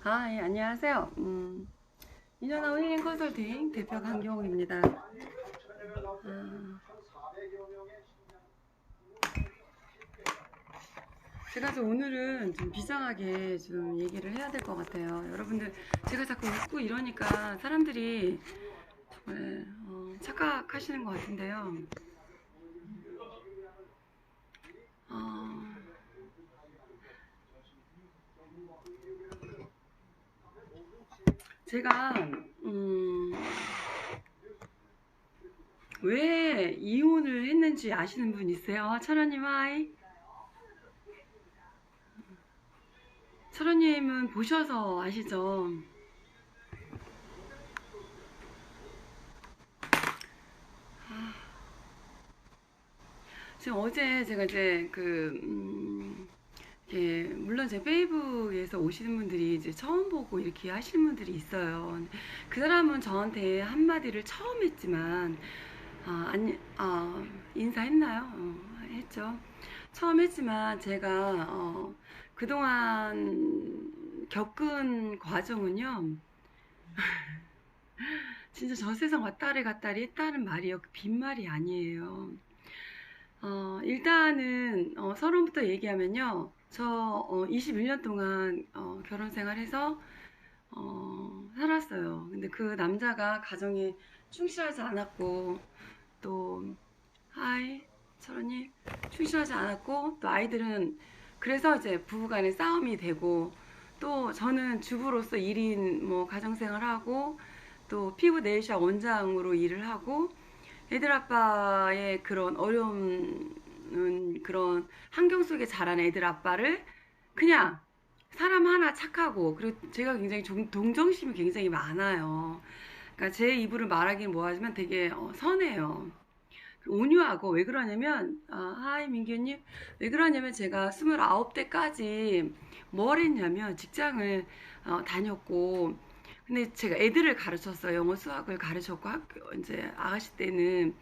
예, 안녕하세요. 이년아 힐링 컨설팅 대표 강경호입니다. 아, 제가 좀 오늘은 좀 비장하게 좀 얘기를 해야 될 것 같아요. 여러분들, 제가 자꾸 웃고 이러니까 사람들이 정말 착각하시는 것 같은데요. 어, 제가 왜 이혼을 했는지 아시는 분 있어요? 철원님 하이. 철원님은 보셔서 아시죠? 지금 어제 제가 이제 물론 제 페이북에서 오시는 분들이 이제 처음 보고 이렇게 하시는 분들이 있어요. 그 사람은 저한테 한마디를 처음 했지만, 인사했나요? 했죠. 처음 했지만 제가, 그동안 겪은 과정은요, 진짜 저 세상 왔다리 갔다리 했다는 말이요. 빈말이 아니에요. 일단은 서론부터 얘기하면요. 저 21년 동안 결혼 생활해서 살았어요. 근데 그 남자가 가정에 충실하지 않았고 또 하이 철원님 충실하지 않았고 또 아이들은 그래서 이제 부부간에 싸움이 되고 또 저는 주부로서 1인 뭐 가정생활하고 또 피부 네일샵 원장으로 일을 하고 애들 아빠의 그런 어려운 그런 환경 속에 자란 애들 아빠를 그냥 사람 하나 착하고 그리고 제가 굉장히 동정심이 굉장히 많아요. 그러니까 제 입으로 말하기는 뭐하지만 되게 선해요. 온유하고 왜 그러냐면 하이 민규님 왜 그러냐면 제가 29대까지 뭘 했냐면 직장을 다녔고 근데 제가 애들을 가르쳤어요. 영어 수학을 가르쳤고 학교 이제 아가씨 때는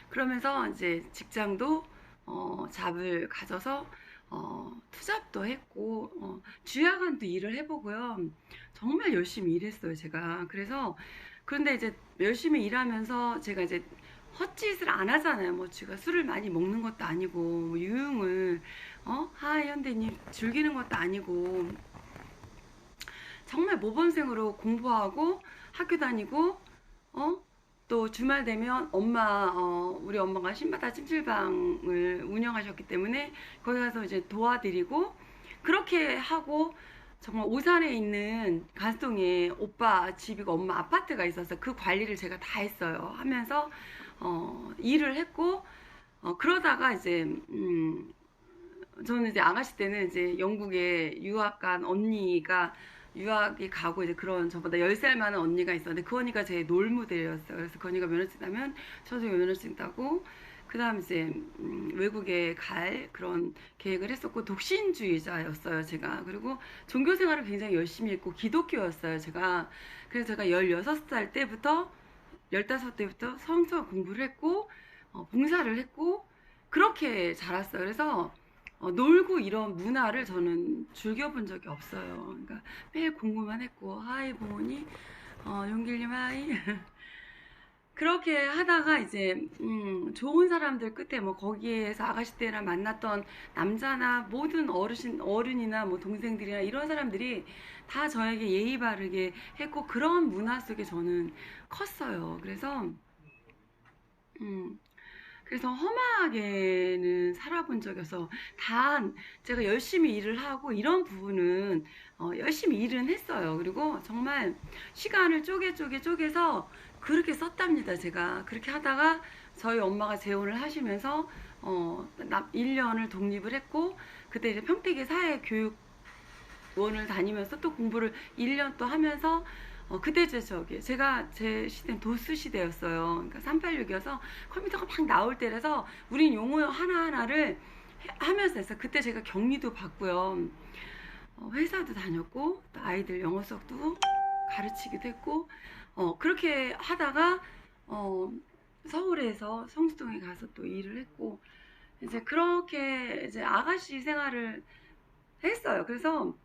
그러면서 이제 직장도 잡을 가져서 투잡도 했고 주야간도 일을 해보고요. 정말 열심히 일했어요, 제가. 그래서 그런데 이제 열심히 일하면서 제가 이제 헛짓을 안 하잖아요. 뭐 제가 술을 많이 먹는 것도 아니고 뭐 유흥을 하이 현대님 즐기는 것도 아니고 정말 모범생으로 공부하고 학교 다니고 또 주말 되면 우리 엄마가 신바다 찜질방을 운영하셨기 때문에 거기 가서 이제 도와드리고 그렇게 하고 정말 오산에 있는 간수동에 오빠 집이고 엄마 아파트가 있어서 그 관리를 제가 다 했어요. 하면서 일을 했고 그러다가 이제 저는 이제 아가씨 때는 이제 영국에 유학 간 언니가 유학이 가고 이제 그런 저보다 10살 많은 언니가 있었는데 그 언니가 제 롤 모델이었어요. 그래서 그 언니가 면허증 따면 저도 면허증 따고 그 다음 이제 외국에 갈 그런 계획을 했었고 독신주의자였어요 제가. 그리고 종교 생활을 굉장히 열심히 했고 기독교였어요 제가. 그래서 제가 16살 때부터 15대부터 성서 공부를 했고 봉사를 했고 그렇게 자랐어요. 그래서 놀고 이런 문화를 저는 즐겨본 적이 없어요. 그러니까 매일 공부만 했고 하이 부모님 용길님 하이 그렇게 하다가 이제 좋은 사람들 끝에 뭐 거기에서 아가씨 때랑 만났던 남자나 모든 어른이나 뭐 동생들이나 이런 사람들이 다 저에게 예의 바르게 했고 그런 문화 속에 저는 컸어요. 음, 그래서 험하게는 살아본 적이 없어. 단 제가 열심히 일을 하고 이런 부분은 열심히 일은 했어요. 그리고 정말 시간을 쪼개서 그렇게 썼답니다. 제가 그렇게 하다가 저희 엄마가 재혼을 하시면서 1년을 독립을 했고 그때 이제 평택의 사회교육원을 다니면서 또 공부를 1년 또 하면서 그때 제가 제 시대는 도스 시대였어요. 그러니까 386이어서 컴퓨터가 막 나올 때라서 우린 용어 하나하나를 하면서 했어요. 그때 제가 격리도 받고요. 회사도 다녔고 또 아이들 영어 수업도 가르치기도 했고 그렇게 하다가 서울에서 성수동에 가서 또 일을 했고 이제 그렇게 이제 아가씨 생활을 했어요. 그래서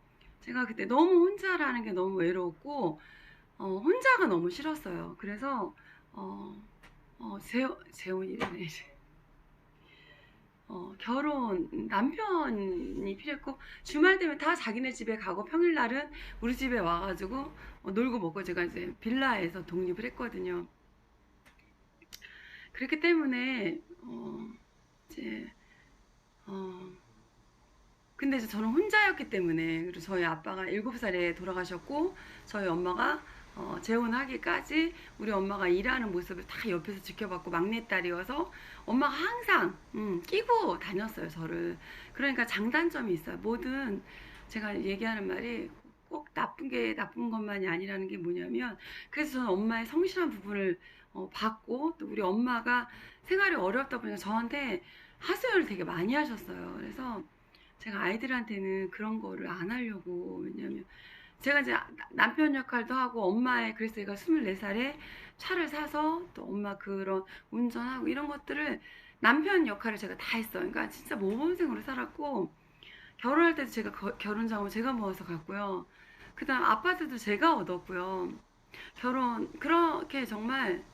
제가 그때 너무 혼자라는 게 너무 외로웠고 혼자가 너무 싫었어요. 그래서 재혼이래네. 결혼 남편이 필요했고 주말 되면 다 자기네 집에 가고 평일날은 우리 집에 와가지고 놀고 먹고 제가 이제 빌라에서 독립을 했거든요. 그렇기 때문에 이제 근데 이제 저는 혼자였기 때문에 그리고 저희 아빠가 7살에 돌아가셨고 저희 엄마가 재혼하기까지 우리 엄마가 일하는 모습을 다 옆에서 지켜봤고 막내딸이어서 엄마가 항상 끼고 다녔어요 저를. 그러니까 장단점이 있어요. 뭐든 제가 얘기하는 말이 꼭 나쁜 것만이 아니라는 게 뭐냐면 그래서 저는 엄마의 성실한 부분을 봤고 또 우리 엄마가 생활이 어렵다 보니까 저한테 하소연을 되게 많이 하셨어요. 그래서 제가 아이들한테는 그런 거를 안 하려고. 왜냐면 제가 이제 남편 역할도 하고 엄마의 그래서 제가 24살에 차를 사서 또 엄마 그런 운전하고 이런 것들을 남편 역할을 제가 다 했어요. 그러니까 진짜 모범생으로 살았고 결혼할 때도 제가 결혼 자금 제가 모아서 갔고요. 그다음 아파트도 제가 얻었고요. 결혼 그렇게 정말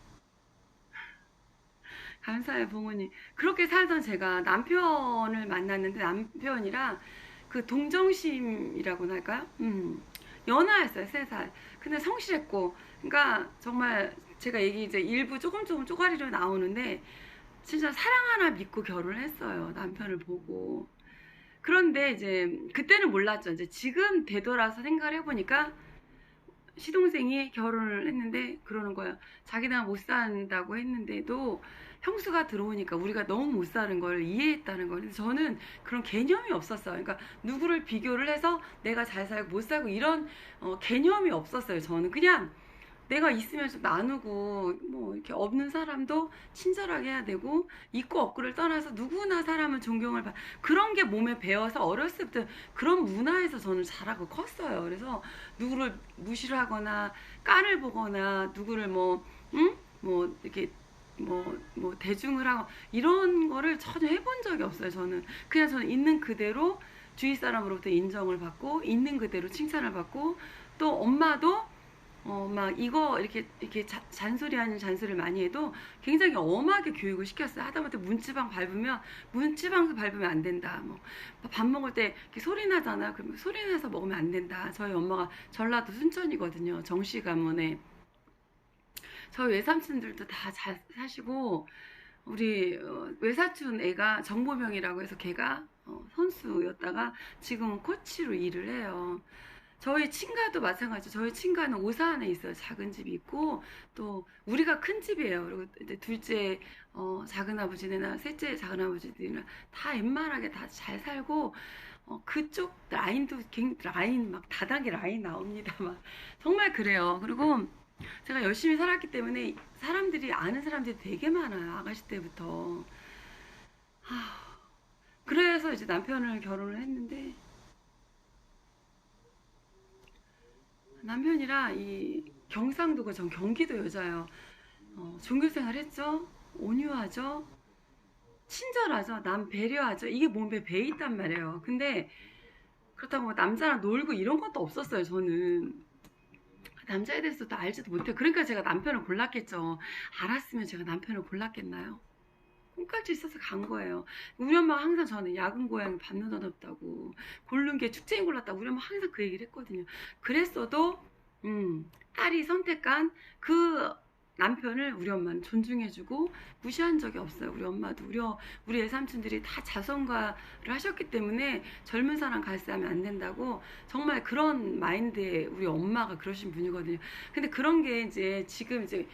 감사해요 부모님. 그렇게 살던 제가 남편을 만났는데 남편이랑 그 동정심이라고나 할까요? 연하였어요 3살. 근데 성실했고 그러니까 정말 제가 얘기 이제 일부 조금 쪼가리로 나오는데 진짜 사랑 하나 믿고 결혼을 했어요 남편을 보고. 그런데 이제 그때는 몰랐죠. 이제 지금 되돌아서 생각을 해보니까 시동생이 결혼을 했는데 그러는 거예요. 자기랑 못 산다고 했는데도 형수가 들어오니까 우리가 너무 못 사는 걸 이해했다는 거예요. 근데 저는 그런 개념이 없었어요. 그러니까 누구를 비교를 해서 내가 잘 살고 못 살고 이런 개념이 없었어요. 저는 그냥 내가 있으면서 나누고 뭐 이렇게 없는 사람도 친절하게 해야 되고 있고 없고를 떠나서 누구나 사람은 존경을 받 그런 게 몸에 배어서 어렸을 때부터 그런 문화에서 저는 자라고 컸어요. 그래서 누구를 무시를 하거나 깐을 보거나 누구를 뭐 응? 뭐 이렇게 뭐 대중을 하고 이런 거를 전혀 해본 적이 없어요. 저는 있는 그대로 주위 사람으로부터 인정을 받고 있는 그대로 칭찬을 받고 또 엄마도 막 이거 이렇게 잔소리 아닌 잔소리를 많이 해도 굉장히 엄하게 교육을 시켰어요. 하다못해 문지방도 밟으면 안 된다. 뭐 밥 먹을 때 이렇게 소리 나잖아. 그러면 소리 내서 먹으면 안 된다. 저희 엄마가 전라도 순천이거든요. 정씨 가문에. 저희 외삼촌들도 다 잘 사시고 우리 외사촌 애가 정보명이라고 해서 걔가 선수였다가 지금은 코치로 일을 해요. 저희 친가도 마찬가지죠. 저희 친가는 오사안에 있어요. 작은 집이 있고 또 우리가 큰 집이에요. 그리고 이제 둘째 작은 아버지나 셋째 작은 아버지들이나 다 웬만하게 다 잘 살고 그쪽 라인도 라인 막 다단계 라인 나옵니다. 막 정말 그래요. 그리고 제가 열심히 살았기 때문에 아는 사람들이 되게 많아요. 아가씨 때부터. 그래서 이제 남편을 결혼을 했는데 남편이랑 이 경상도가 전 경기도 여자예요. 종교생활 했죠. 온유하죠. 친절하죠. 남 배려하죠. 이게 몸에 배 있단 말이에요. 근데 그렇다고 뭐 남자랑 놀고 이런 것도 없었어요. 저는 남자에 대해서도 알지도 못해요. 그러니까 제가 남편을 골랐겠죠. 알았으면 제가 남편을 골랐겠나요? 콩깍지 있어서 간 거예요. 우리 엄마가 항상 저는 야근 고양이 밟는 돈 없다고 고른 게 축제인 골랐다고 우리 엄마 항상 그 얘기를 했거든요. 그랬어도 딸이 선택한 그 남편을 우리 엄마는 존중해주고 무시한 적이 없어요. 우리 엄마도 우리 애삼촌들이 다 자선가를 하셨기 때문에 젊은 사람 갈세하면 안 된다고 정말 그런 마인드에 우리 엄마가 그러신 분이거든요. 근데 그런 게 이제 지금 이제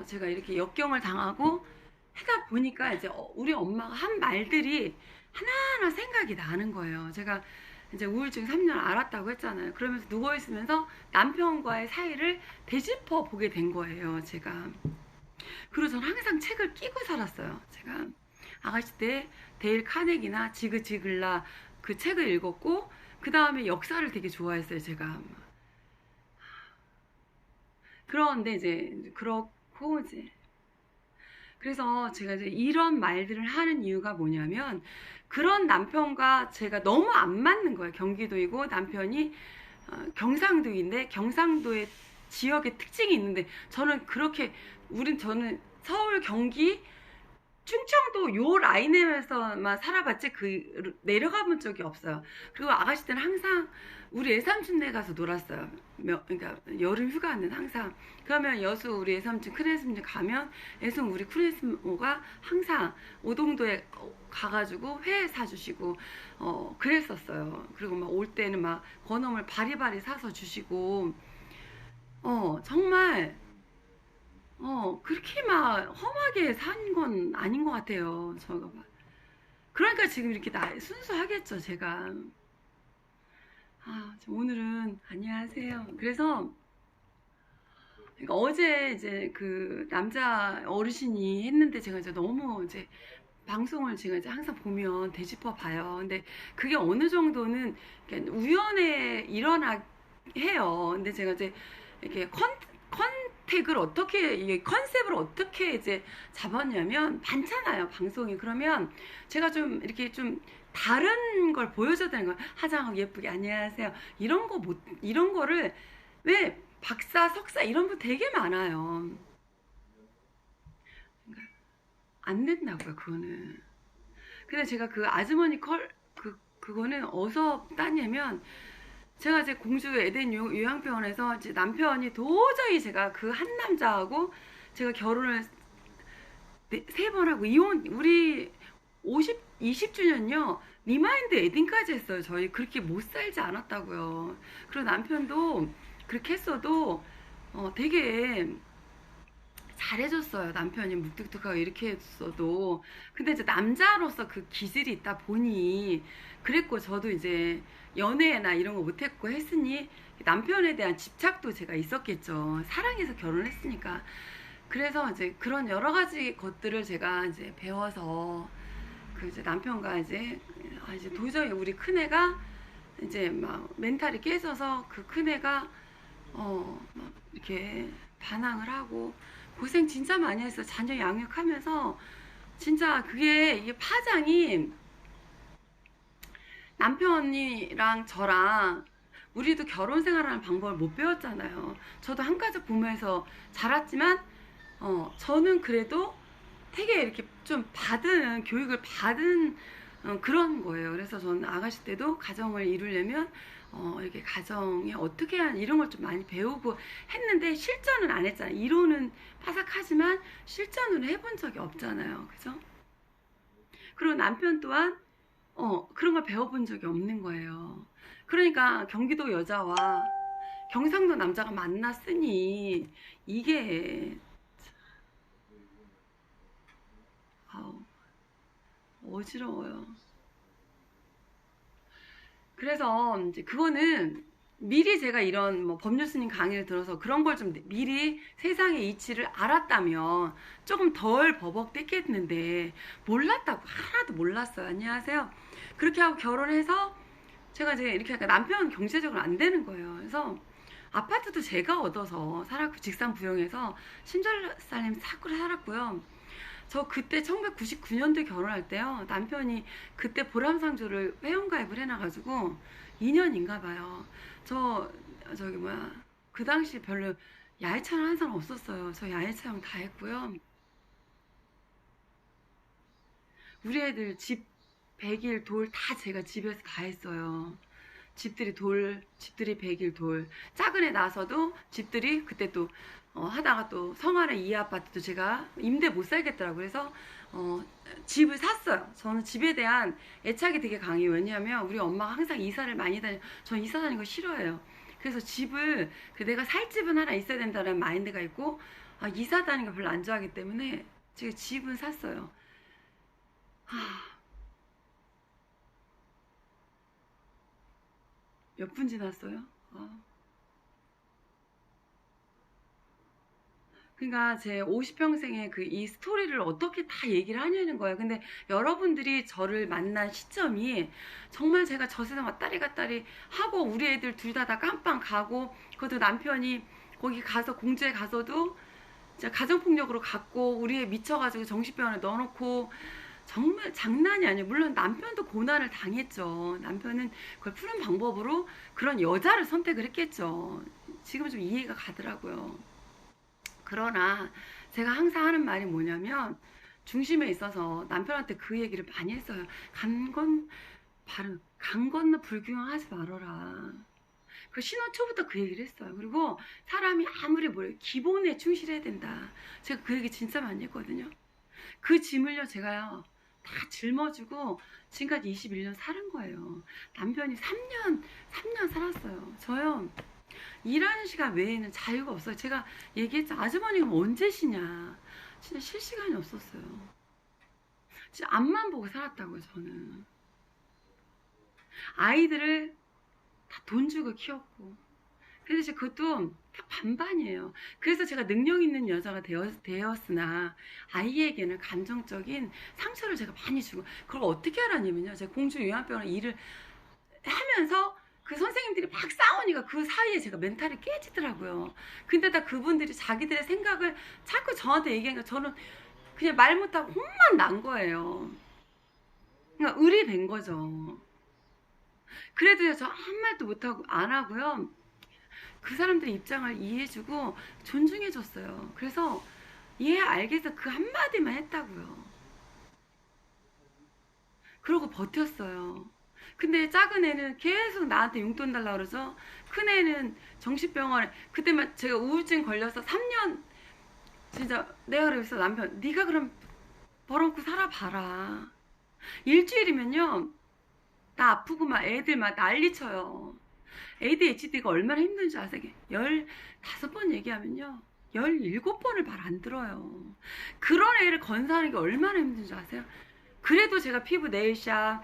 제가 이렇게 역경을 당하고 하다 보니까 이제 우리 엄마가 한 말들이 하나하나 생각이 나는 거예요. 제가 이제 우울증 3년 앓았다고 했잖아요. 그러면서 누워있으면서 남편과의 사이를 되짚어 보게 된 거예요, 제가. 그리고 저는 항상 책을 끼고 살았어요. 제가 아가씨 때 데일 카네기나 지그지글라 그 책을 읽었고, 그 다음에 역사를 되게 좋아했어요, 제가. 그런데 이제, 그렇고, 이제. 그래서 제가 이제 이런 말들을 하는 이유가 뭐냐면, 그런 남편과 제가 너무 안 맞는 거예요. 경기도이고 남편이 경상도인데, 경상도의 지역의 특징이 있는데, 저는 그렇게, 저는 서울, 경기, 충청도 요 라인에서만 살아봤지 내려가 본 적이 없어요. 그리고 아가씨 때는 항상 우리 애삼촌네 가서 놀았어요. 그러니까 여름 휴가는 항상. 그러면 우리 애삼촌, 큰애삼촌 가면 우리 큰애삼모가 항상 오동도에 가가지고 회 사주시고 그랬었어요. 그리고 막 올 때는 막 건어물 바리바리 사서 주시고 정말 그렇게 막 험하게 산 건 아닌 것 같아요. 저가 막. 그러니까 지금 이렇게 순수하겠죠, 제가. 오늘은, 안녕하세요. 그래서, 그러니까 어제 이제 그 남자 어르신이 했는데 제가 이제 너무 이제 방송을 제가 이제 항상 보면 되짚어 봐요. 근데 그게 어느 정도는 우연에 해요. 근데 제가 이제 이렇게 컨셉을 어떻게 이제 잡았냐면, 많잖아요, 방송이. 그러면 제가 좀 이렇게 좀 다른 걸 보여줘야 되는 거예요. 화장하고 예쁘게, 안녕하세요. 이런 거를, 왜 박사, 석사 이런 분 되게 많아요. 그러니까 안 된다고요, 그거는. 근데 제가 그 아주머니 그거는 어디서 땄냐면, 제가 이제 공주 에덴 요양병원에서 이제 남편이 도저히, 제가 그 한 남자하고 제가 결혼을 3번 하고 우리 20주년요 리마인드 에딘까지 했어요. 저희 그렇게 못 살지 않았다고요. 그리고 남편도 그렇게 했어도 되게 잘해줬어요. 남편이 묵뚝뚝하고 이렇게 했어도. 근데 이제 남자로서 그 기질이 있다 보니 그랬고, 저도 이제 연애나 이런 거 못했고 했으니 남편에 대한 집착도 제가 있었겠죠. 사랑해서 결혼을 했으니까. 그래서 이제 그런 여러 가지 것들을 제가 이제 배워서 이제 남편과 이제 도저히 우리 큰애가 이제 막 멘탈이 깨져서 그 큰애가 막 이렇게 반항을 하고 고생 진짜 많이 했어요. 자녀 양육하면서. 진짜 이게 파장이, 남편이랑 저랑 우리도 결혼 생활하는 방법을 못 배웠잖아요. 저도 한가족 부모에서 자랐지만 저는 그래도 되게 이렇게 좀 교육을 받은 그런 거예요. 그래서 저는 아가씨 때도 가정을 이루려면 이렇게 가정에 어떻게 하는 이런 걸 좀 많이 배우고 했는데, 실전은 안 했잖아요. 이론은 파삭하지만 실전으로 해본 적이 없잖아요. 그죠? 그리고 남편 또한 그런 걸 배워본 적이 없는 거예요. 그러니까 경기도 여자와 경상도 남자가 만났으니 이게 어지러워요. 그래서 이제 그거는 미리 제가 이런 뭐 법률스님 강의를 들어서 그런 걸 좀 미리 세상의 이치를 알았다면 조금 덜 버벅댔겠는데, 몰랐다고. 하나도 몰랐어요. 안녕하세요. 그렇게 하고 결혼해서 제가 이제 이렇게 하니까 남편 경제적으로 안 되는 거예요. 그래서 아파트도 제가 얻어서 살았고, 직상 부영해서 신절살림 사고를 살았고요. 저 그때 1999년도에 결혼할 때요, 남편이 그때 보람상조를 회원가입을 해놔가지고 2년인가 봐요. 그 당시 별로 야외 촬영 한 사람 없었어요. 저 야외 촬영 다 했고요. 우리 애들 집 100일 돌 다 제가 집에서 다 했어요. 집들이 100일 돌. 작은 애 낳아서도 집들이 그때 또 하다가 또 성안의 이 아파트도 제가 임대 못 살겠더라고요. 그래서 집을 샀어요. 저는 집에 대한 애착이 되게 강해요. 왜냐하면 우리 엄마가 항상 이사를 많이 저는 이사 다니는 거 싫어해요. 그래서 내가 살 집은 하나 있어야 된다는 마인드가 있고, 이사 다니는 거 별로 안 좋아하기 때문에 제가 집은 샀어요. 몇 분 지났어요? 그러니까 제 50평생의 이 스토리를 어떻게 다 얘기를 하냐는 거예요. 근데 여러분들이 저를 만난 시점이 정말 제가 저 세상 왔다리 갔다리 하고, 우리 애들 둘 다 깜빵 가고, 그것도 남편이 거기 가서 공주에 가서도 진짜 가정폭력으로 갖고 우리에 미쳐가지고 정신병원에 넣어놓고 정말 장난이 아니에요. 물론 남편도 고난을 당했죠. 남편은 그걸 푸는 방법으로 그런 여자를 선택을 했겠죠. 지금 좀 이해가 가더라고요. 그러나 제가 항상 하는 말이 뭐냐면 중심에 있어서 남편한테 그 얘기를 많이 했어요. 강 건너 불균형하지 말어라. 그 신혼 초부터 그 얘기를 했어요. 그리고 사람이 아무리 기본에 충실해야 된다. 제가 그 얘기 진짜 많이 했거든요. 그 짐을요 제가요 다 짊어지고 지금까지 21년 살은 거예요. 남편이 3년 살았어요. 저요 일하는 시간 외에는 자유가 없어요. 제가 얘기했죠. 아주머니가 언제 쉬냐. 진짜 쉴 시간이 없었어요. 진짜 앞만 보고 살았다고요. 저는 아이들을 다 돈 주고 키웠고, 근데 이제 그것도 반반이에요. 그래서 제가 능력 있는 여자가 되었으나 아이에게는 감정적인 상처를 제가 많이 주고, 그걸 어떻게 알았냐면요. 제가 공주요양병원 일을 하면서 그 선생님들이 막 싸우니까 그 사이에 제가 멘탈이 깨지더라고요. 근데다 그분들이 자기들의 생각을 자꾸 저한테 얘기하니까 저는 그냥 말 못하고 혼만 난 거예요. 그러니까 을이 된 거죠. 그래도 저 한 말도 못하고 안 하고요. 그 사람들의 입장을 이해해주고 존중해줬어요. 그래서 예 알겠어 그 한마디만 했다고요. 그러고 버텼어요. 근데 작은 애는 계속 나한테 용돈 달라 그러죠. 큰 애는 정신병원에, 그때만 제가 우울증 걸려서 3년 진짜 내가 그랬어. 남편 네가 그럼 벌어먹고 살아봐라. 일주일이면요 나 아프고 막 애들 막 난리쳐요. ADHD가 얼마나 힘든지 아세요? 15번 얘기하면요 17번을 말 안 들어요. 그런 애를 건사하는 게 얼마나 힘든지 아세요? 그래도 제가 피부 네일샵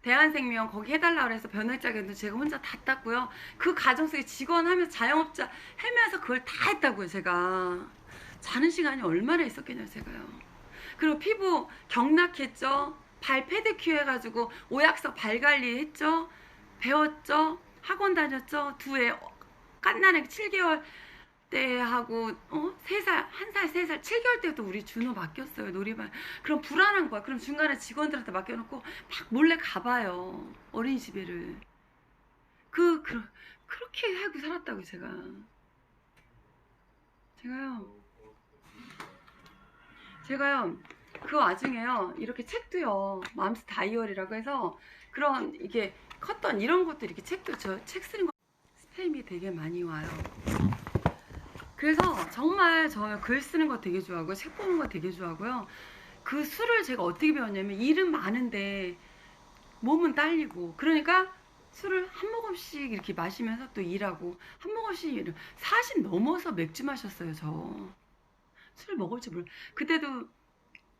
대한생명 거기 해달라 그래서 변활자견도 제가 혼자 다 땄고요. 그 가정 속에 직원 하면서 자영업자 하면서 그걸 다 했다고요. 제가 자는 시간이 얼마나 있었겠냐요. 제가요. 그리고 피부 경락했죠. 발 페디큐어 해가지고 오약석 발 관리 했죠. 배웠죠. 학원 다녔죠. 두 애 갓난애 7개월 때 하고 3살, 1살, 3살, 7개월 때부터 우리 준호 맡겼어요. 놀이반. 그럼 불안한 거야. 그럼 중간에 직원들한테 맡겨놓고 막 몰래 가봐요. 어린이집에를. 그렇게 하고 살았다고 제가요 그 와중에요 이렇게 책도요 맘스 다이어리라고 해서 그런 이게 컸던 이런 것들 이렇게 책도 저 책 쓰는 거 스팸이 되게 많이 와요. 그래서 정말 저 글 쓰는 거 되게 좋아하고요. 책 보는 거 되게 좋아하고요. 그 술을 제가 어떻게 배웠냐면 일은 많은데 몸은 딸리고, 그러니까 술을 한 모금씩 이렇게 마시면서 또 일하고 한 모금씩 40 넘어서 맥주 마셨어요. 저 술 먹을 줄 몰라. 그때도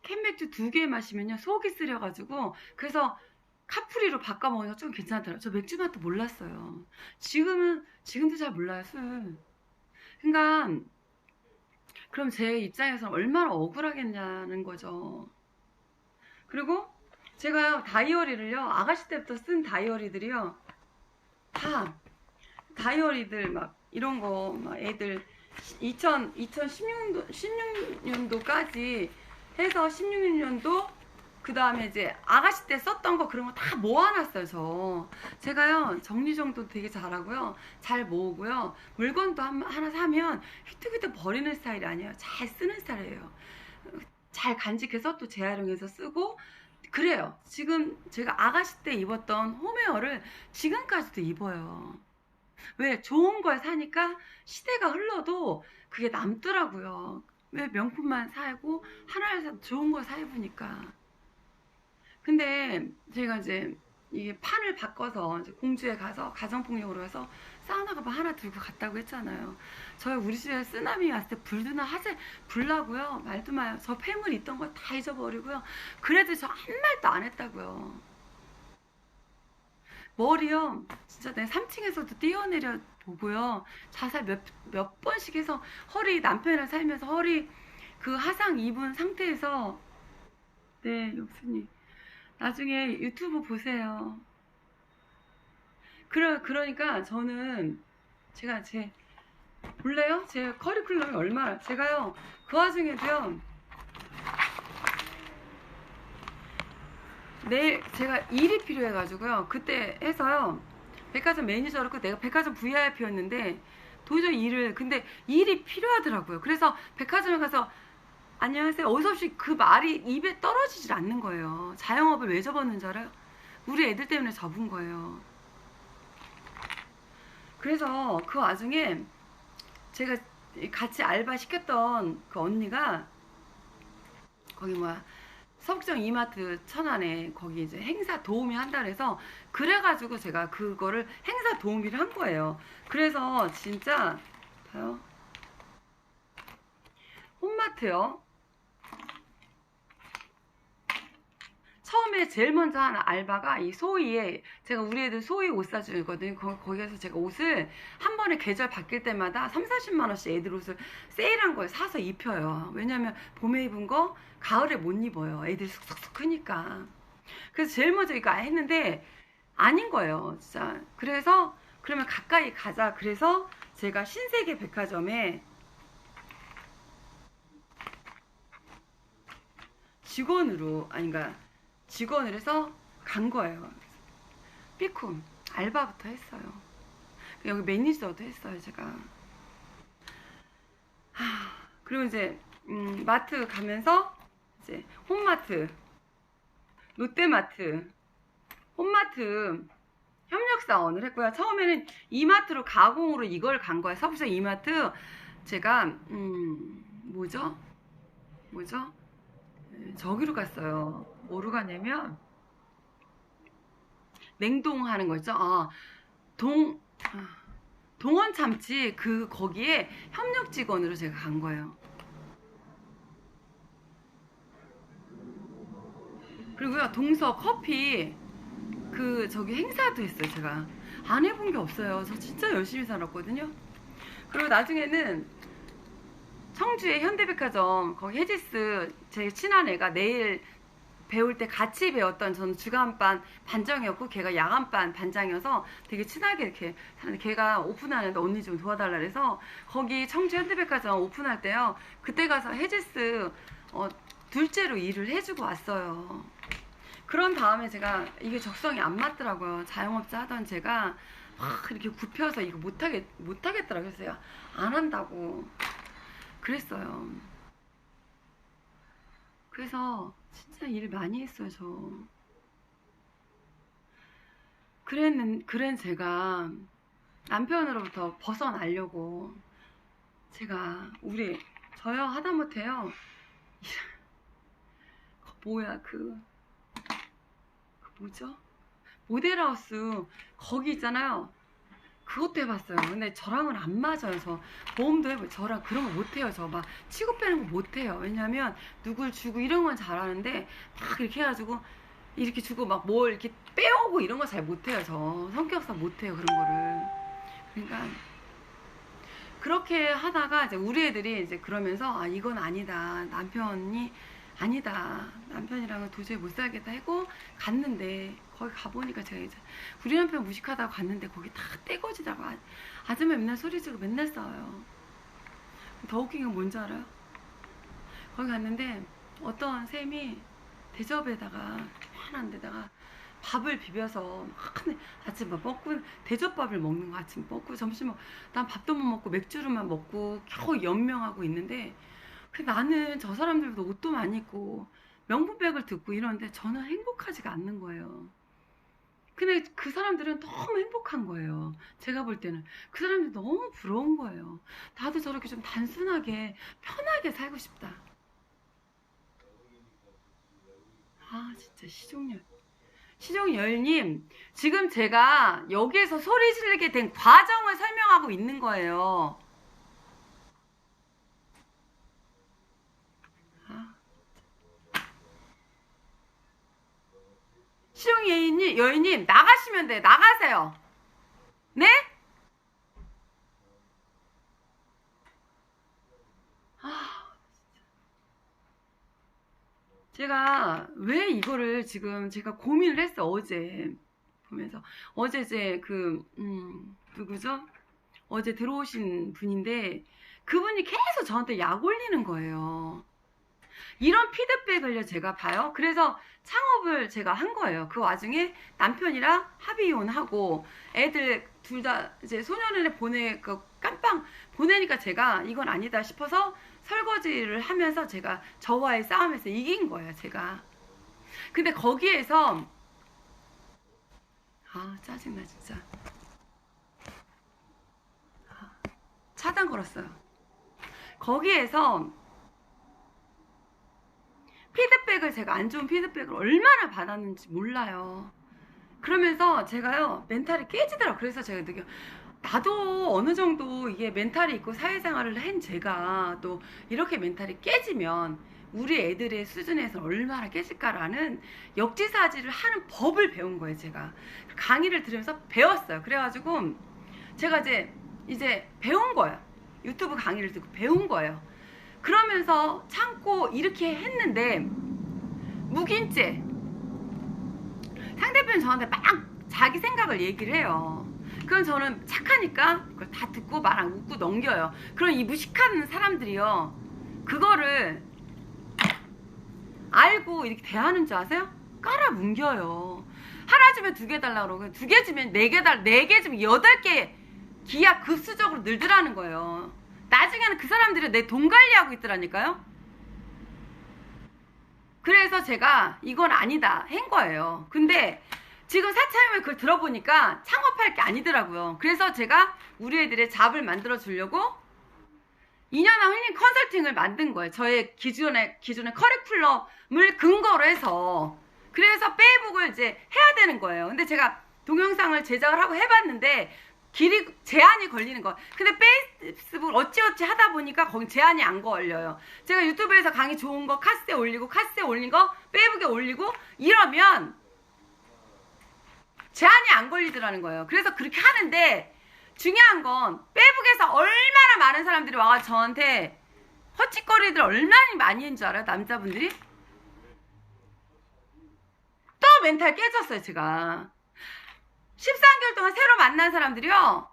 캔맥주 2개 마시면요 속이 쓰려가지고 그래서 카프리로 바꿔 먹으니까 좀 괜찮더라고요. 저 맥주 맛도 몰랐어요. 지금도 잘 몰라요 술. 그러니까 그럼 제 입장에서 얼마나 억울하겠냐는 거죠. 그리고 제가 다이어리를요 아가씨 때부터 쓴 다이어리들이요 다 다이어리들 막 이런 거 막 애들 16년도까지 해서 16년도 그 다음에 이제 아가씨 때 썼던 거 그런 거 다 모아놨어요. 제가요 정리정돈 되게 잘하고요, 잘 모으고요, 물건도 하나 사면 휘뚜휘뚜 버리는 스타일이 아니에요. 잘 쓰는 스타일이에요. 잘 간직해서 또 재활용해서 쓰고 그래요. 지금 제가 아가씨 때 입었던 홈웨어를 지금까지도 입어요. 왜? 좋은 걸 사니까 시대가 흘러도 그게 남더라고요. 왜? 명품만 사고 하나를 사 좋은 걸 사 입으니까. 근데 제가 이제 이게 판을 바꿔서 이제 공주에 가서 가정폭력으로 해서 사우나 가방 하나 들고 갔다고 했잖아요. 저 우리 집에 쓰나미 왔을 때 불드나 하재 불나고요. 말도 마요. 저 폐물 있던 거 다 잊어버리고요. 그래도 저 한 말도 안 했다고요. 머리요 진짜 내 3층에서도 뛰어내려 보고요. 자살 몇 번씩 해서 허리, 남편이랑 살면서 허리 그 하상 입은 상태에서, 네 용수님 나중에 유튜브 보세요. 그러니까 저는 제가 몰라요? 제 커리큘럼이 얼마나 제가요 그 와중에도요 내일 제가 일이 필요해가지고요 그때 해서요 백화점 매니저였고 내가 백화점 VIP였는데 도저히 근데 일이 필요하더라고요. 그래서 백화점에 가서 안녕하세요 어서 없이 그 말이 입에 떨어지질 않는 거예요. 자영업을 왜 접었는 줄 알아요? 우리 애들 때문에 접은 거예요. 그래서 그 와중에 제가 같이 알바 시켰던 그 언니가 거기 뭐야 서북정 이마트 천안에 거기 이제 행사 도우미 한다 그래서 그래가지고 제가 그거를 행사 도우미를 한 거예요. 그래서 진짜 봐요 홈마트요. 처음에 제일 먼저 한 알바가 이 소희에 제가 우리 애들 소희 옷 사주거든요. 거기에서 제가 옷을 한 번에 계절 바뀔 때마다 3, 40만 원씩 애들 옷을 세일한 걸 사서 입혀요. 왜냐면 봄에 입은 거 가을에 못 입어요. 애들이 쑥쑥쑥 크니까. 그래서 제일 먼저 이거 했는데 아닌 거예요. 진짜. 그래서 그러면 가까이 가자. 그래서 제가 신세계 백화점에 직원으로 직원을 해서 간 거예요. 삐쿰 알바부터 했어요. 여기 매니저도 했어요 제가. 그리고 이제 마트 가면서 이제 홈마트, 롯데마트, 홈마트 협력사원을 했고요. 처음에는 이마트로 가공으로 이걸 간 거예요. 서울시 이마트 제가 뭐죠? 저기로 갔어요. 뭐로 가냐면 냉동하는 거 있죠? 동원 참치 거기에 협력 직원으로 제가 간 거예요. 그리고요 동서 커피 저기 행사도 했어요. 제가 안 해본 게 없어요. 저 진짜 열심히 살았거든요. 그리고 나중에는 청주의 현대백화점 거기 헤지스 제 친한 애가 내일 배울 때 같이 배웠던 저는 주간반 반장이었고 걔가 야간반 반장이어서 되게 친하게 이렇게 사는데 걔가 오픈하는데 언니 좀 도와달라 그래서 거기 청주 현대백화점 오픈할 때요 그때 가서 헤지스 둘째로 일을 해주고 왔어요. 그런 다음에 제가 이게 적성이 안 맞더라고요. 자영업자 하던 제가 막 이렇게 굽혀서 이거 못하겠더라고요. 그래서 안 한다고 그랬어요. 그래서 진짜 일 많이 했어요 저. 그런 제가 남편으로부터 벗어나려고 제가 저요 하다못해요 뭐야 뭐죠? 모델하우스 거기 있잖아요. 그것도 해봤어요. 근데 저랑은 안 맞아요. 저 보험도 해봐요. 저랑 그런 거 못해요. 저 막 치고 빼는 거 못해요. 왜냐면 누굴 주고 이런 건 잘하는데 막 이렇게 해가지고 이렇게 주고 막 뭘 이렇게 빼오고 이런 거 잘 못해요. 저 성격상 못해요. 그런 거를. 그러니까 그렇게 하다가 이제 우리 애들이 이제 그러면서 이건 아니다. 남편이랑은 도저히 못 살겠다 하고 갔는데 거기 가보니까 제가 이제 우리 남편 무식하다고 갔는데 거기 다 떼거지다고 아줌마 맨날 소리 지르고 맨날 싸워요. 더 웃긴 건 뭔지 알아요? 거기 갔는데 어떤 쌤이 대접에다가 편한 데다가 밥을 비벼서 아침 먹고 대접밥을 먹는 거 아침 먹고 점심 난 밥도 못 먹고 맥주를만 먹고 겨우 연명하고 있는데 나는 저 사람들보다 옷도 많이 입고 명품백을 듣고 이러는데 저는 행복하지가 않는 거예요. 근데 그 사람들은 너무 행복한 거예요. 제가 볼 때는 그 사람들이 너무 부러운 거예요. 나도 저렇게 좀 단순하게 편하게 살고 싶다. 진짜 시종열님 지금 제가 여기에서 소리 지르게 된 과정을 설명하고 있는 거예요. 여인님 나가시면 돼. 나가세요. 네? 제가 왜 이거를 지금 제가 고민을 했어. 어제 보면서 어제 이제 누구죠? 어제 들어오신 분인데 그분이 계속 저한테 약 올리는 거예요. 이런 피드백을요 제가 봐요. 그래서 창업을 제가 한 거예요. 그 와중에 남편이랑 합의 이혼하고 애들 둘 다 이제 소년원에 그 깜빵 보내니까 제가 이건 아니다 싶어서 설거지를 하면서 제가 저와의 싸움에서 이긴 거예요, 제가. 근데 거기에서 짜증나 진짜. 차단 걸었어요. 거기에서 피드백을 제가 안 좋은 피드백을 얼마나 받았는지 몰라요. 그러면서 제가요 멘탈이 깨지더라고요. 그래서 제가 느껴 나도 어느 정도 이게 멘탈이 있고 사회생활을 한 제가 또 이렇게 멘탈이 깨지면 우리 애들의 수준에서 얼마나 깨질까라는 역지사지를 하는 법을 배운 거예요. 제가 강의를 들으면서 배웠어요. 그래가지고 제가 이제 배운 거예요. 유튜브 강의를 듣고 배운 거예요. 그러면서 참고 이렇게 했는데 묵인죄 상대편이 저한테 막 자기 생각을 얘기를 해요. 그럼 저는 착하니까 그걸 다 듣고 말 안 웃고 넘겨요. 그럼 이 무식한 사람들이요 그거를 알고 이렇게 대하는 줄 아세요? 깔아뭉겨요. 하나 주면 2개 달라고 그러고 2개 주면 4개 4개 주면 8개 기하 급수적으로 늘더라는 거예요. 나중에는 그 사람들이 내 돈 관리하고 있더라니까요. 그래서 제가 이건 아니다 한 거예요. 근데 지금 사차임을 그걸 들어보니까 창업할 게 아니더라고요. 그래서 제가 우리 애들의 잡을 만들어 주려고 2년한 힐링 컨설팅을 만든 거예요. 저의 기존의 커리큘럼을 근거로 해서. 그래서 페이북을 이제 해야 되는 거예요. 근데 제가 동영상을 제작을 하고 해봤는데 제한이 걸리는 거예요. 근데 페이스북 어찌어찌 하다 보니까 거기 제한이 안 걸려요. 제가 유튜브에서 강의 좋은 거 카스에 올리고 카스에 올린 거 페이북에 올리고 이러면 제한이 안 걸리더라는 거예요. 그래서 그렇게 하는데 중요한 건 페이북에서 얼마나 많은 사람들이 와서 저한테 헛짓거리들 얼마나 많이 했는 줄 알아요? 남자분들이? 또 멘탈 깨졌어요. 제가 13개월 동안 새로 만난 사람들이요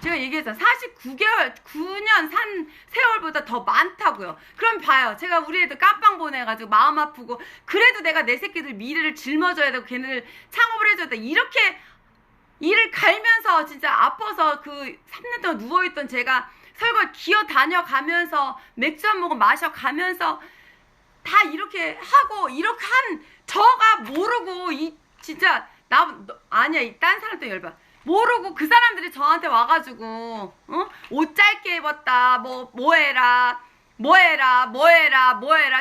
제가 얘기했잖아요. 9년 산 세월보다 더 많다고요. 그럼 봐요. 제가 우리 애들 깜빵 보내가지고 마음 아프고 그래도 내가 내 새끼들 미래를 짊어져야 되고 걔네들 창업을 해줘야 돼. 이렇게 일을 갈면서 진짜 아파서 그 3년 동안 누워있던 제가 설거지 기어 다녀가면서 맥주 한 모금 마셔가면서 다 이렇게 하고 이렇게 한 저가 모르고 진짜 아니야 딴 사람도 열받아. 모르고 그 사람들이 저한테 와가지고 옷 짧게 입었다 뭐 해라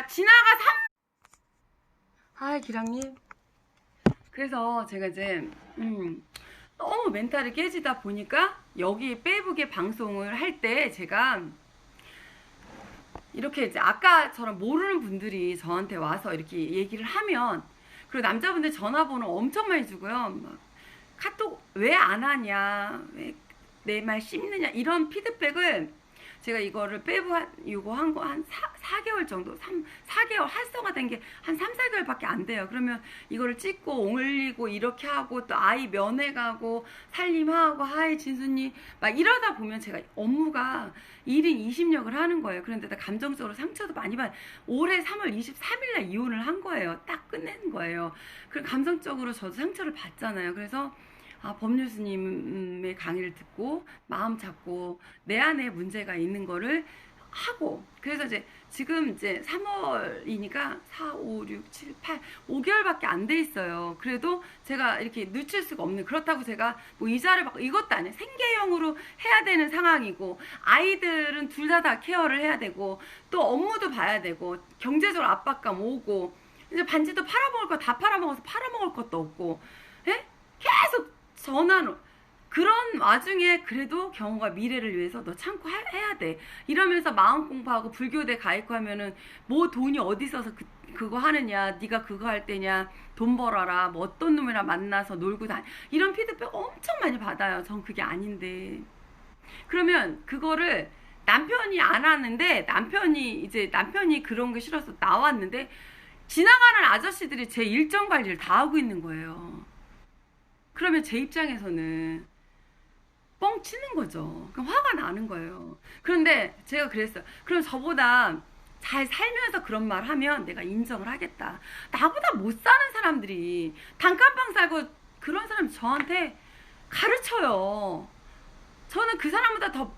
지나가 기랑님. 그래서 제가 이제 너무 멘탈이 깨지다 보니까 여기 페이북에 방송을 할 때 제가 이렇게 이제 아까처럼 모르는 분들이 저한테 와서 이렇게 얘기를 하면 그리고 남자분들 전화번호 엄청 많이 주고요. 막 카톡 왜 안 하냐, 왜 내 말 씹느냐 이런 피드백을 제가 이거를 페이북 이거 한 거 한 4개월 정도 4개월 활성화된 게 한 3-4개월밖에 안 돼요. 그러면 이거를 찍고 올리고 이렇게 하고 또 아이 면회 가고 살림하고 하이 진수님 막 이러다 보면 제가 업무가 1인 20역을 하는 거예요. 그런데 감정적으로 상처도 많이 받 올해 3월 23일날 이혼을 한 거예요. 딱 끝낸 거예요. 그럼 감정적으로 저도 상처를 받잖아요. 그래서 법률스님의 강의를 듣고 마음 잡고 내 안에 문제가 있는 거를 하고 그래서 이제 지금 이제 3월이니까 4, 5, 6, 7, 8 5개월밖에 안 돼 있어요. 그래도 제가 이렇게 늦출 수가 없는 그렇다고 제가 뭐 이자를 받고 이것도 아니에요. 생계형으로 해야 되는 상황이고 아이들은 둘 다 케어를 해야 되고 또 업무도 봐야 되고 경제적으로 압박감 오고 이제 반지도 팔아먹을 거 다 팔아먹어서 팔아먹을 것도 없고 예? 계속 전화로 그런 와중에 그래도 경호가 미래를 위해서 너 참고 해야 돼 이러면서 마음 공부하고 불교대 가입하면은 뭐 돈이 어디 있어서 그거 하느냐 네가 그거 할 때냐 돈 벌어라 뭐 어떤 놈이랑 만나서 놀고 다니 이런 피드백 엄청 많이 받아요. 전 그게 아닌데 그러면 그거를 남편이 안 하는데 남편이 그런 게 싫어서 나왔는데 지나가는 아저씨들이 제 일정 관리를 다 하고 있는 거예요. 그러면 제 입장에서는 뻥 치는 거죠. 그럼 화가 나는 거예요. 그런데 제가 그랬어요. 그럼 저보다 잘 살면서 그런 말 하면 내가 인정을 하겠다. 나보다 못 사는 사람들이 단칸방 살고 그런 사람이 저한테 가르쳐요. 저는 그 사람보다 더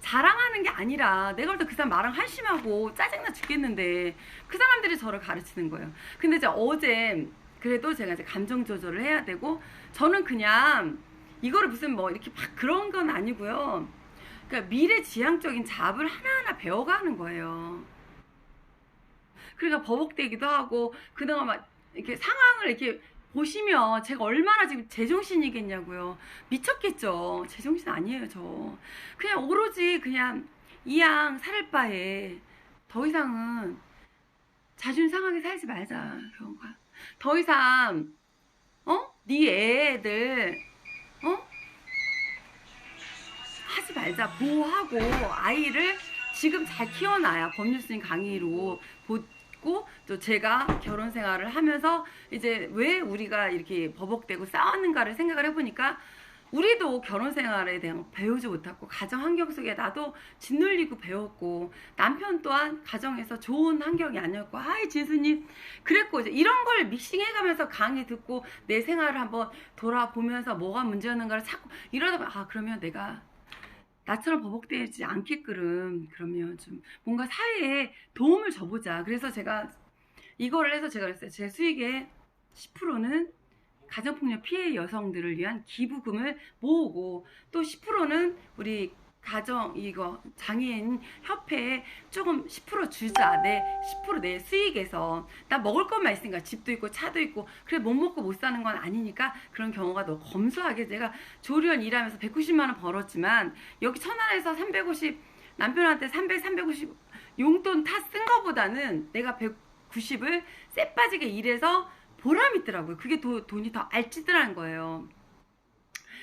자랑하는 게 아니라 내가 볼 때 그 사람 말은 한심하고 짜증나 죽겠는데 그 사람들이 저를 가르치는 거예요. 근데 이제 어제 그래도 제가 이제 감정 조절을 해야 되고 저는 그냥 이거를 무슨 뭐 이렇게 막 그런 건 아니고요. 그러니까 미래지향적인 잡을 하나하나 배워가는 거예요. 그러니까 버벅대기도 하고 그동안 막 이렇게 상황을 이렇게 보시면 제가 얼마나 지금 제정신이겠냐고요. 미쳤겠죠. 제정신 아니에요, 저. 그냥 오로지 그냥 이왕 살 바에 더 이상은 자존심 상하게 살지 말자. 그런 거야. 더 이상 네 애들 하지 말자. 보호하고 아이를 지금 잘 키워놔야 법률스님 강의로 보고 또 제가 결혼 생활을 하면서 이제 왜 우리가 이렇게 버벅대고 싸웠는가를 생각을 해보니까 우리도 결혼 생활에 대한 배우지 못했고 가정 환경 속에 나도 짓눌리고 배웠고 남편 또한 가정에서 좋은 환경이 아니었고 아이 진수님 그랬고 이제 이런 걸 믹싱해가면서 강의 듣고 내 생활을 한번 돌아보면서 뭐가 문제였는가를 찾고 이러다가 그러면 내가 나처럼 버벅대지 않게끔 그러면 좀 뭔가 사회에 도움을 줘보자. 그래서 제가 이거를 해서 제가 그랬어요. 제 수익의 10%는 가정폭력 피해 여성들을 위한 기부금을 모으고 또 10%는 우리 장애인 협회에 조금 10% 주자. 10% 내 수익에서 나 먹을 것만 있으니까 집도 있고 차도 있고 그래 못 먹고 못 사는 건 아니니까 그런 경우가 너무 검소하게 제가 조리원 일하면서 190만 원 벌었지만 여기 천안에서 350 남편한테 350 용돈 다 쓴 거보다는 내가 190을 쎄 빠지게 일해서 보람 있더라고요. 그게 돈이 더 알찌들한 거예요.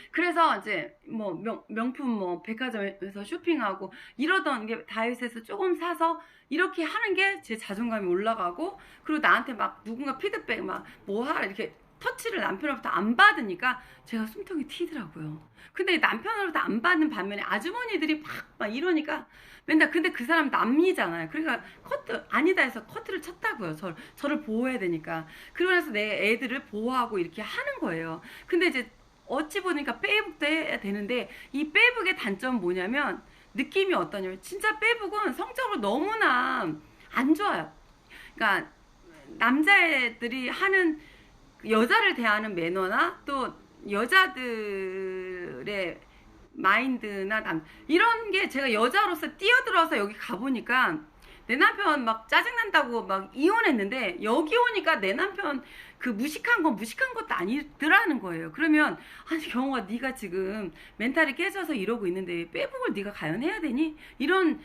그래서 이제 뭐 명품 뭐 백화점에서 쇼핑하고 이러던 게 다이소에서 조금 사서 이렇게 하는 게 제 자존감이 올라가고 그리고 나한테 막 누군가 피드백 막 뭐 하라 이렇게 터치를 남편으로부터 안 받으니까 제가 숨통이 튀더라고요. 근데 남편으로부터 안 받는 반면에 아주머니들이 막 이러니까 맨날 근데 그 사람 남이잖아요. 그러니까 커트 아니다 해서 커트를 쳤다고요. 저를 보호해야 되니까. 그러고 나서 내 애들을 보호하고 이렇게 하는 거예요. 근데 이제 어찌 보니까 페이북도 해야 되는데 이 페이북의 단점은 뭐냐면 느낌이 어떠냐면 진짜 페이북은 성적으로 너무나 안 좋아요. 그러니까 남자애들이 하는 여자를 대하는 매너나 또 여자들의 마인드나 이런 게 제가 여자로서 뛰어들어서 여기 가보니까 내 남편 막 짜증난다고 막 이혼했는데 여기 오니까 내 남편 그 무식한 것도 아니더라는 거예요. 그러면 아니 경호가 네가 지금 멘탈이 깨져서 이러고 있는데 페이북을 네가 가연해야 되니? 이런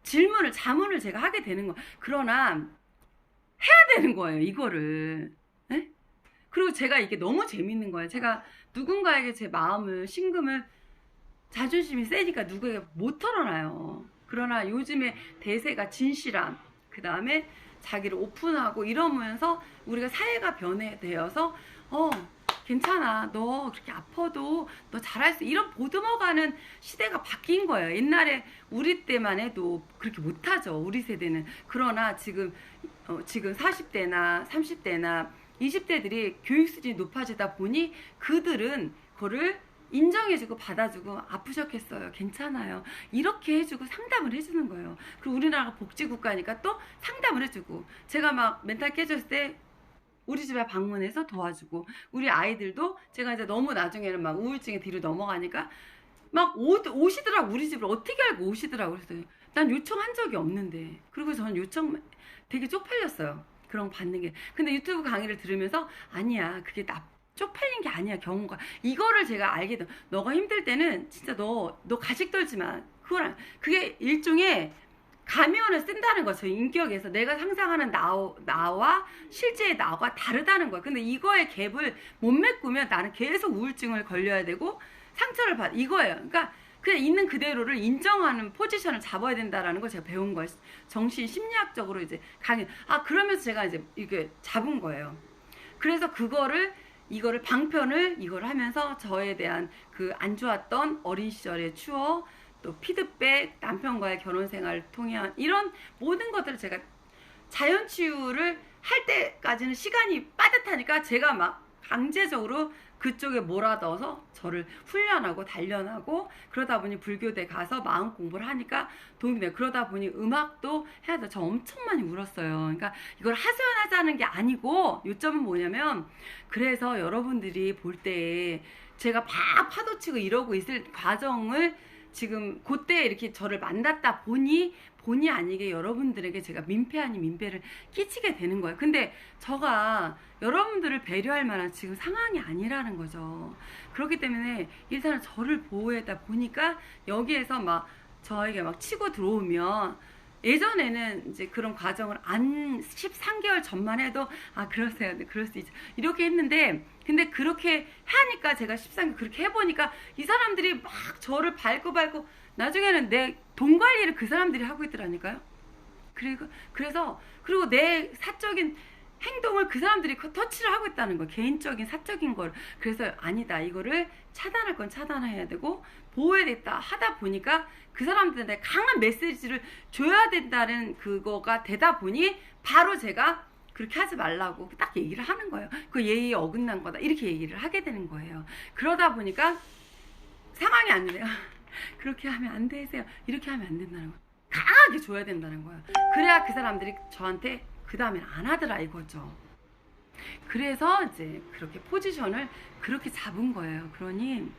자문을 제가 하게 되는 거예요. 그러나 해야 되는 거예요. 이거를. 네? 그리고 제가 이게 너무 재밌는 거예요. 제가 누군가에게 제 마음을 심금을 자존심이 세니까 누구에게 못 털어놔요. 그러나 요즘에 대세가 진실함, 그 다음에 자기를 오픈하고 이러면서 우리가 사회가 변해되어서 괜찮아. 너 그렇게 아파도 너 잘할 수 이런 보듬어가는 시대가 바뀐 거예요. 옛날에 우리 때만 해도 그렇게 못하죠. 우리 세대는. 그러나 지금 40대나 30대나 20대들이 교육 수준이 높아지다 보니 그들은 그거를 인정해주고 받아주고 아프셨겠어요. 괜찮아요. 이렇게 해주고 상담을 해주는 거예요. 그리고 우리나라가 복지국가니까 또 상담을 해주고 제가 막 멘탈 깨졌을 때 우리 집에 방문해서 도와주고 우리 아이들도 제가 이제 너무 나중에는 막 우울증에 뒤로 넘어가니까 막 오시더라고. 우리 집을 어떻게 알고 오시더라고. 그래서 난 요청한 적이 없는데 그리고 저는 요청 되게 쪽팔렸어요. 그런 거 받는 게. 근데 유튜브 강의를 들으면서 아니야 그게 쪽팔린 게 아니야 경우가. 이거를 제가 알게 돼. 너가 힘들 때는 진짜 너 가식 떨지만 그게 일종의 가면을 쓴다는 거죠. 저 인격에서 내가 상상하는 나와 실제의 나와 다르다는 거야. 근데 이거의 갭을 못 메꾸면 나는 계속 우울증을 걸려야 되고 상처를 받 이거예요. 그러니까 그냥 있는 그대로를 인정하는 포지션을 잡아야 된다라는 걸 제가 배운 거예요. 정신 심리학적으로 이제 강의. 그러면서 제가 이제 이게 잡은 거예요. 그래서 그거를 이거를 방편을 이걸 하면서 저에 대한 그 안 좋았던 어린 시절의 추억, 또 피드백, 남편과의 결혼 생활을 통해 이런 모든 것들을 제가 자연 치유를 할 때까지는 시간이 빠듯하니까 제가 막 강제적으로 그쪽에 몰아넣어서 저를 훈련하고 단련하고, 그러다 보니 불교대 가서 마음 공부를 하니까 도움이 돼요. 그러다 보니 음악도 해야 돼요. 저 엄청 많이 울었어요. 그러니까 이걸 하소연하자는 게 아니고, 요점은 뭐냐면, 그래서 여러분들이 볼 때 제가 막 파도치고 이러고 있을 과정을 지금 그때 이렇게 저를 만났다 보니 본의 아니게 여러분들에게 제가 민폐 아닌 민폐를 끼치게 되는 거예요. 근데 저가 여러분들을 배려할 만한 지금 상황이 아니라는 거죠. 그렇기 때문에 일단은 저를 보호하다 보니까 여기에서 막 저에게 막 치고 들어오면, 예전에는 이제 그런 과정을 13개월 전만 해도 그러세요, 그럴 수 있죠, 이렇게 했는데, 근데 그렇게 하니까 제가 13개월 그렇게 해보니까 이 사람들이 막 저를 밟고 나중에는 내 돈 관리를 그 사람들이 하고 있더라니까요. 그리고 내 사적인 행동을 그 사람들이 터치를 하고 있다는 거예요. 개인적인 사적인 걸. 그래서 아니다, 이거를 차단할 건 차단해야 되고 보호해야겠다 하다 보니까 그 사람들한테 강한 메시지를 줘야 된다는 그거가 되다 보니 바로 제가 그렇게 하지 말라고 딱 얘기를 하는 거예요. 그 예의에 어긋난 거다 이렇게 얘기를 하게 되는 거예요. 그러다 보니까 상황이 아니래요. 그렇게 하면 안 되세요, 이렇게 하면 안 된다는 거예요. 강하게 줘야 된다는 거예요. 그래야 그 사람들이 저한테 그 다음엔 안 하더라 이거죠. 그래서 이제 그렇게 포지션을 그렇게 잡은 거예요. 그러니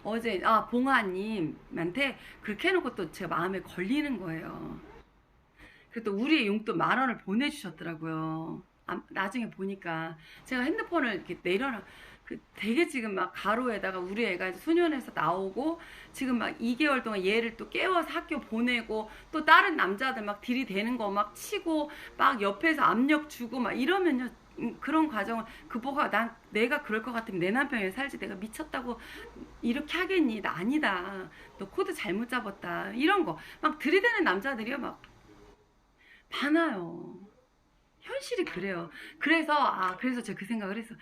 어제 봉아님한테 그렇게 해놓고 또 제가 마음에 걸리는 거예요. 그래도 우리의 용돈 10,000원을 보내주셨더라고요. 나중에 보니까 제가 핸드폰을 이렇게 내려놔, 되게 지금 막 가로에다가 우리 애가 소년에서 나오고 지금 막 2개월 동안 얘를 또 깨워서 학교 보내고, 또 다른 남자들 막 들이대는 거 막 치고 막 옆에서 압력 주고 막 이러면요, 그런 과정을 극복하고, 내가 그럴 것 같으면 내 남편이 살지, 내가 미쳤다고 이렇게 하겠니, 나 아니다, 너 코드 잘못 잡았다, 이런 거 막 들이대는 남자들이요 막 많아요. 현실이 그래요. 그래서 제가 그 생각을 했어.